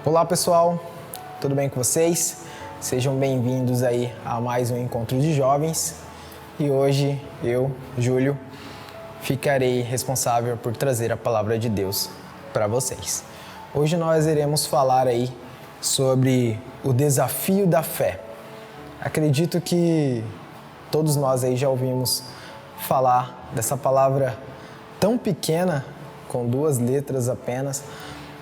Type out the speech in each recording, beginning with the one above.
Olá pessoal, tudo bem com vocês? Sejam bem-vindos aí a mais um encontro de jovens e hoje eu, Júlio, ficarei responsável por trazer a palavra de Deus para vocês. Hoje nós iremos falar aí sobre o desafio da fé. Acredito que todos nós aí já ouvimos falar dessa palavra tão pequena, com 2 letras apenas,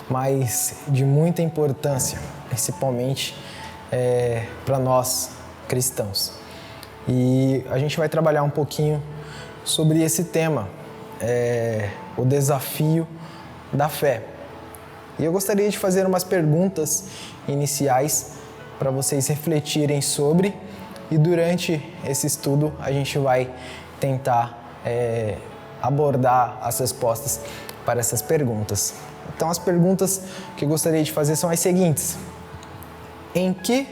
mas de muita importância, principalmente para nós cristãos. E a gente vai trabalhar um pouquinho sobre esse tema, o desafio da fé. E eu gostaria de fazer umas perguntas iniciais para vocês refletirem sobre, e durante esse estudo a gente vai tentar abordar as respostas para essas perguntas. Então, as perguntas que eu gostaria de fazer são as seguintes: em que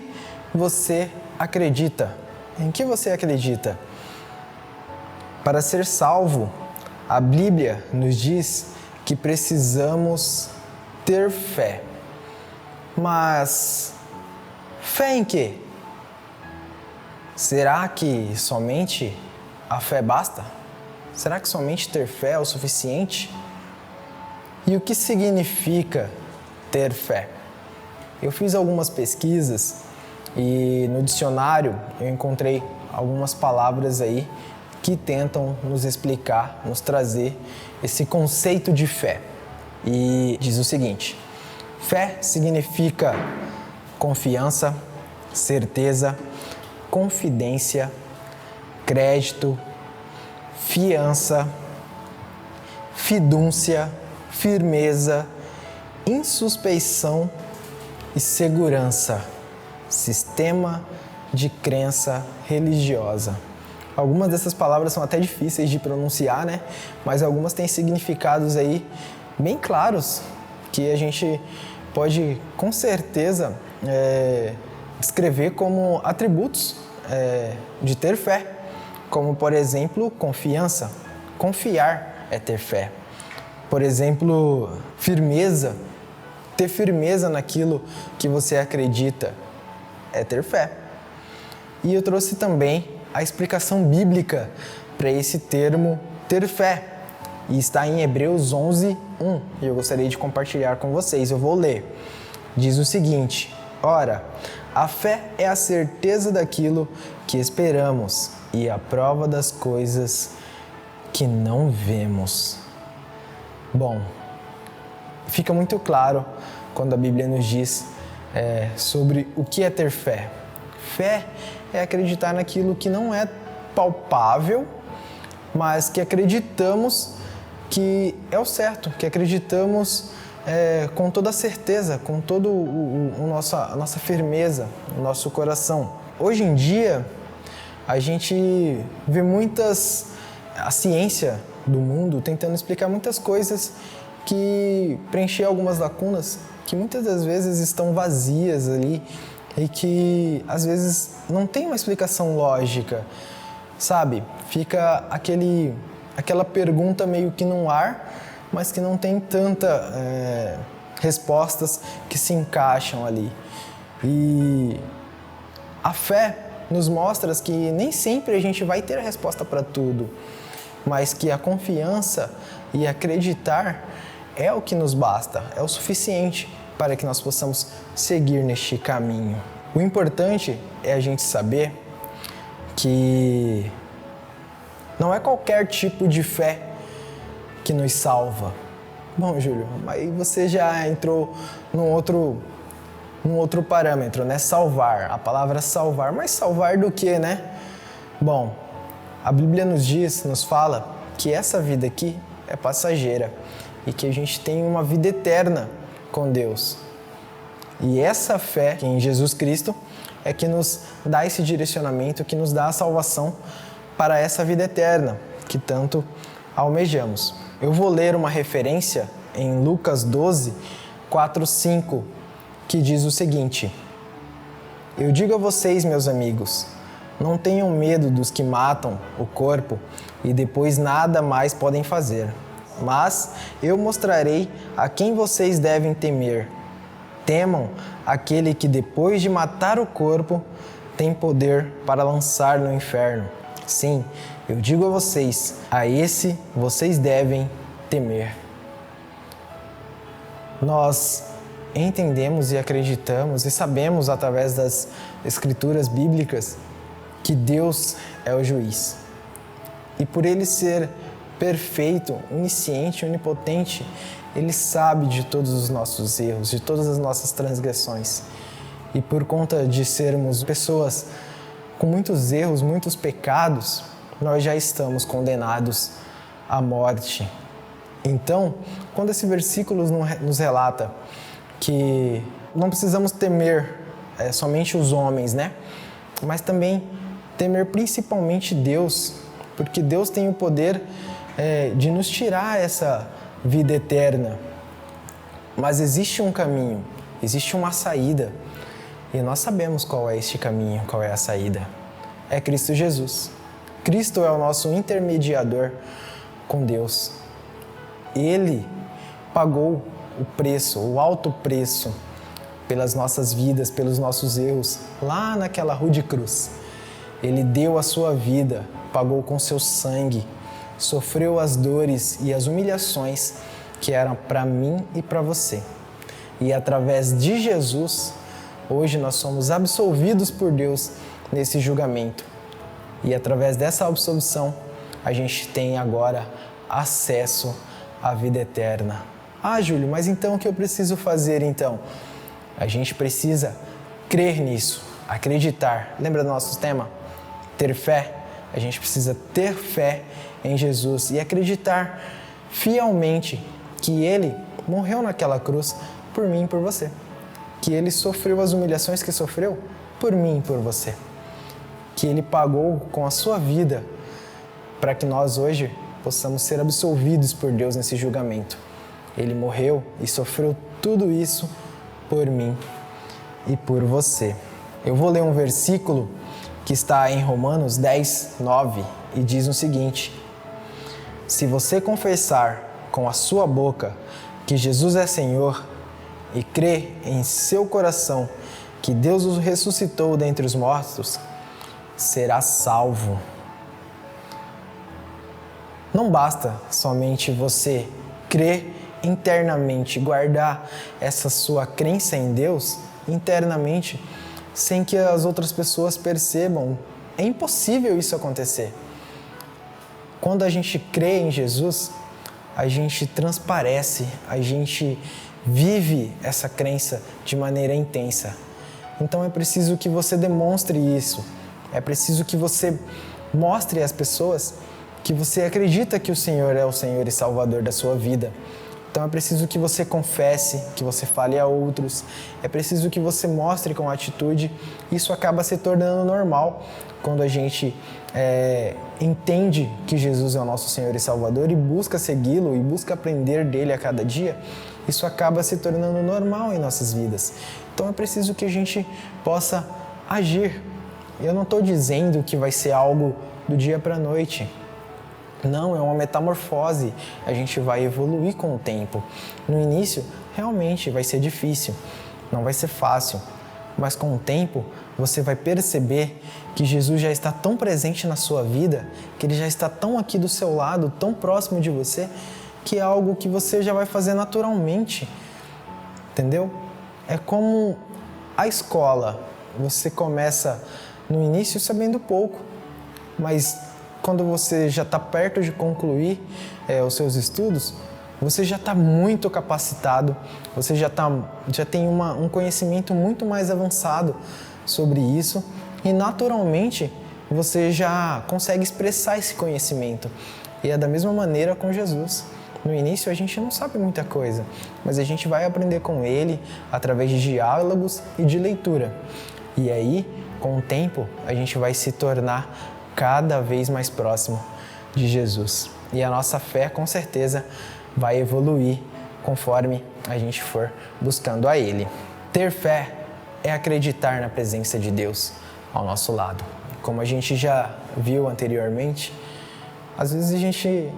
você acredita? Em que você acredita? Para ser salvo, a Bíblia nos diz que precisamos ter fé. Mas fé em quê? Será que somente a fé basta? Será que somente ter fé é o suficiente? E o que significa ter fé? Eu fiz algumas pesquisas e no dicionário eu encontrei algumas palavras aí que tentam nos explicar, nos trazer esse conceito de fé. E diz o seguinte: fé significa confiança, certeza, confidência, crédito, fiança, fidúcia, firmeza, insuspeição e segurança, sistema de crença religiosa. Algumas dessas palavras são até difíceis de pronunciar, né? Mas algumas têm significados aí bem claros que a gente pode com certeza descrever como atributos de ter fé, como por exemplo confiança. Confiar é ter fé. Por exemplo, firmeza. Ter firmeza naquilo que você acredita é ter fé. E eu trouxe também a explicação bíblica para esse termo ter fé. E está em Hebreus 11:1. E eu gostaria de compartilhar com vocês. Eu vou ler. Diz o seguinte: ora, a fé é a certeza daquilo que esperamos e a prova das coisas que não vemos. Bom, fica muito claro quando a Bíblia nos diz sobre o que é ter fé. Fé é acreditar naquilo que não é palpável, mas que acreditamos que é o certo, que acreditamos com toda a certeza, com toda a nossa firmeza, o nosso coração. Hoje em dia, a gente vê a ciência do mundo tentando explicar muitas coisas que preencher algumas lacunas que muitas das vezes estão vazias ali e que às vezes não tem uma explicação lógica, sabe? Fica aquela pergunta meio que no ar, mas que não tem tanta respostas que se encaixam ali. E a fé nos mostra que nem sempre a gente vai ter a resposta para tudo, mas que a confiança e acreditar é o que nos basta, é o suficiente para que nós possamos seguir neste caminho. O importante é a gente saber que não é qualquer tipo de fé que nos salva. Bom, Júlio, aí você já entrou num outro parâmetro, né? Salvar, a palavra salvar, mas salvar do que, né? Bom, a Bíblia nos fala que essa vida aqui é passageira e que a gente tem uma vida eterna com Deus. E essa fé em Jesus Cristo é que nos dá esse direcionamento, que nos dá a salvação para essa vida eterna que tanto almejamos. Eu vou ler uma referência em Lucas 12, 4, 5, que diz o seguinte: eu digo a vocês, meus amigos, não tenham medo dos que matam o corpo e depois nada mais podem fazer. Mas eu mostrarei a quem vocês devem temer. Temam aquele que, depois de matar o corpo, tem poder para lançar no inferno. Sim, eu digo a vocês, a esse vocês devem temer. Nós entendemos e acreditamos e sabemos através das escrituras bíblicas que Deus é o juiz. E por Ele ser perfeito, onisciente, onipotente, Ele sabe de todos os nossos erros, de todas as nossas transgressões. E por conta de sermos pessoas com muitos erros, muitos pecados, nós já estamos condenados à morte. Então, quando esse versículo nos relata que não precisamos temer somente os homens, né? Mas também temer principalmente Deus, porque Deus tem o poder de nos tirar essa vida eterna. Mas existe um caminho, existe uma saída, e nós sabemos qual é este caminho, qual é a saída. É Cristo Jesus. Cristo é o nosso intermediador com Deus. Ele pagou o preço, o alto preço, pelas nossas vidas, pelos nossos erros, lá naquela rude cruz. Ele deu a sua vida, pagou com seu sangue, sofreu as dores e as humilhações que eram para mim e para você. E através de Jesus, hoje nós somos absolvidos por Deus nesse julgamento. E através dessa absolvição, a gente tem agora acesso à vida eterna. Ah, Júlio, mas então o que eu preciso fazer então? A gente precisa crer nisso, acreditar. Lembra do nosso tema? Ter fé. A gente precisa ter fé em Jesus e acreditar fielmente que Ele morreu naquela cruz por mim e por você. Que Ele sofreu as humilhações que sofreu por mim e por você. Que Ele pagou com a sua vida para que nós hoje possamos ser absolvidos por Deus nesse julgamento. Ele morreu e sofreu tudo isso por mim e por você. Eu vou ler um versículo que está em Romanos 10, 9 e diz o seguinte: se você confessar com a sua boca que Jesus é Senhor e crer em seu coração que Deus o ressuscitou dentre os mortos, será salvo. Não basta somente você crer internamente, guardar essa sua crença em Deus internamente, sem que as outras pessoas percebam. É impossível isso acontecer. Quando a gente crê em Jesus, a gente transparece, a gente vive essa crença de maneira intensa. Então é preciso que você demonstre isso. É preciso que você mostre às pessoas que você acredita que o Senhor é o Senhor e Salvador da sua vida. Então é preciso que você confesse, que você fale a outros. É preciso que você mostre com atitude. Isso acaba se tornando normal quando a gente entende que Jesus é o nosso Senhor e Salvador e busca segui-lo e busca aprender dele a cada dia. Isso acaba se tornando normal em nossas vidas. Então é preciso que a gente possa agir. Eu não estou dizendo que vai ser algo do dia para a noite. Não, é uma metamorfose. A gente vai evoluir com o tempo. No início, realmente vai ser difícil, não vai ser fácil. Mas com o tempo, você vai perceber que Jesus já está tão presente na sua vida, que Ele já está tão aqui do seu lado, tão próximo de você, que é algo que você já vai fazer naturalmente. Entendeu? É como a escola. Você começa no início sabendo pouco, mas quando você já está perto de concluir os seus estudos, você já está muito capacitado, você já tem um conhecimento muito mais avançado sobre isso e naturalmente você já consegue expressar esse conhecimento. E é da mesma maneira com Jesus. No início a gente não sabe muita coisa, mas a gente vai aprender com Ele através de diálogos e de leitura. E aí, com o tempo, a gente vai se tornar cada vez mais próximo de Jesus. E a nossa fé, com certeza, vai evoluir conforme a gente for buscando a Ele. Ter fé é acreditar na presença de Deus ao nosso lado. Como a gente já viu anteriormente, às vezes a gente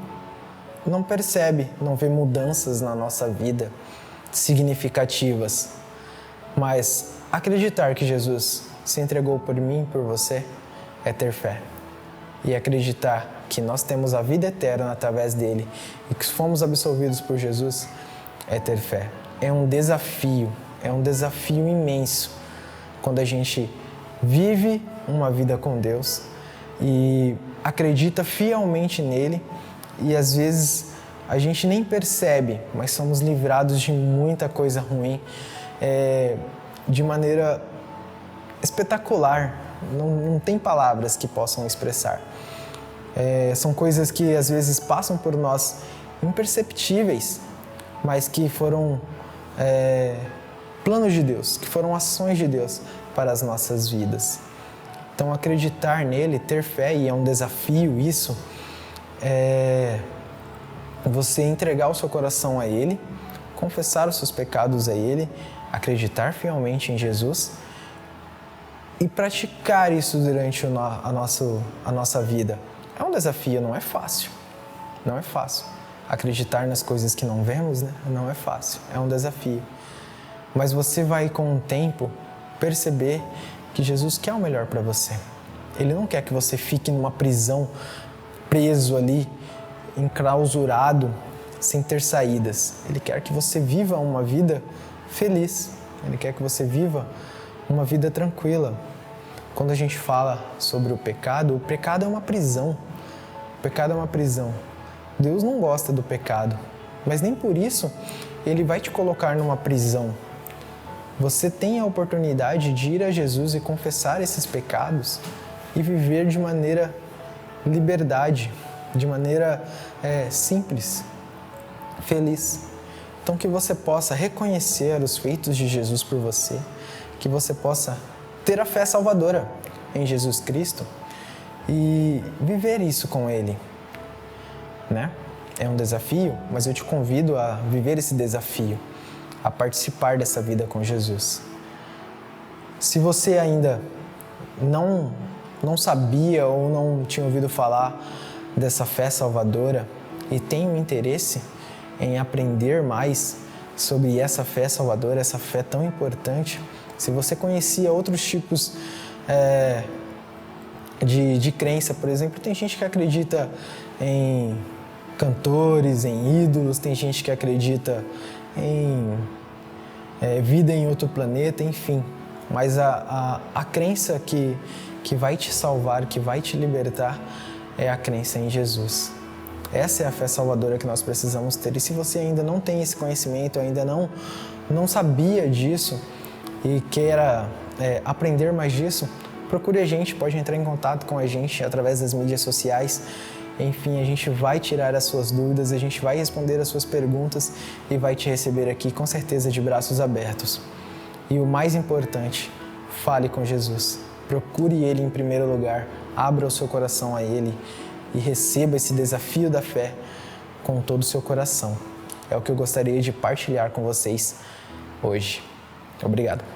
não percebe, não vê mudanças na nossa vida significativas. Mas acreditar que Jesus se entregou por mim e por você é ter fé. E acreditar que nós temos a vida eterna através dele e que fomos absolvidos por Jesus é ter fé. É um desafio imenso quando a gente vive uma vida com Deus e acredita fielmente nele e às vezes a gente nem percebe, mas somos livrados de muita coisa ruim de maneira espetacular. Não tem palavras que possam expressar. São coisas que às vezes passam por nós imperceptíveis, mas que foram planos de Deus, que foram ações de Deus para as nossas vidas. Então acreditar nele, ter fé, e é um desafio isso, você entregar o seu coração a ele, confessar os seus pecados a ele, acreditar fielmente em Jesus e praticar isso durante a nossa vida. É um desafio, não é fácil. Não é fácil. Acreditar nas coisas que não vemos, né? Não é fácil. É um desafio. Mas você vai, com o tempo, perceber que Jesus quer o melhor para você. Ele não quer que você fique numa prisão, preso ali, enclausurado, sem ter saídas. Ele quer que você viva uma vida feliz. Ele quer que você viva uma vida tranquila. Quando a gente fala sobre o pecado é uma prisão. O pecado é uma prisão. Deus não gosta do pecado, mas nem por isso Ele vai te colocar numa prisão. Você tem a oportunidade de ir a Jesus e confessar esses pecados e viver de maneira liberdade, de maneira simples, feliz. Então que você possa reconhecer os feitos de Jesus por você, que você possa ter a fé salvadora em Jesus Cristo e viver isso com Ele, né? É um desafio, mas eu te convido a viver esse desafio, a participar dessa vida com Jesus. Se você ainda não sabia ou não tinha ouvido falar dessa fé salvadora e tem um interesse em aprender mais sobre essa fé salvadora, essa fé tão importante, se você conhecia outros tipos de crença, por exemplo, tem gente que acredita em cantores, em ídolos, tem gente que acredita em vida em outro planeta, enfim. Mas a crença que vai te salvar, que vai te libertar, é a crença em Jesus. Essa é a fé salvadora que nós precisamos ter. E se você ainda não tem esse conhecimento, ainda não sabia disso e queira aprender mais disso, procure a gente, pode entrar em contato com a gente através das mídias sociais. Enfim, a gente vai tirar as suas dúvidas, a gente vai responder as suas perguntas e vai te receber aqui com certeza de braços abertos. E o mais importante, fale com Jesus. Procure Ele em primeiro lugar, abra o seu coração a Ele e receba esse desafio da fé com todo o seu coração. É o que eu gostaria de partilhar com vocês hoje. Obrigado.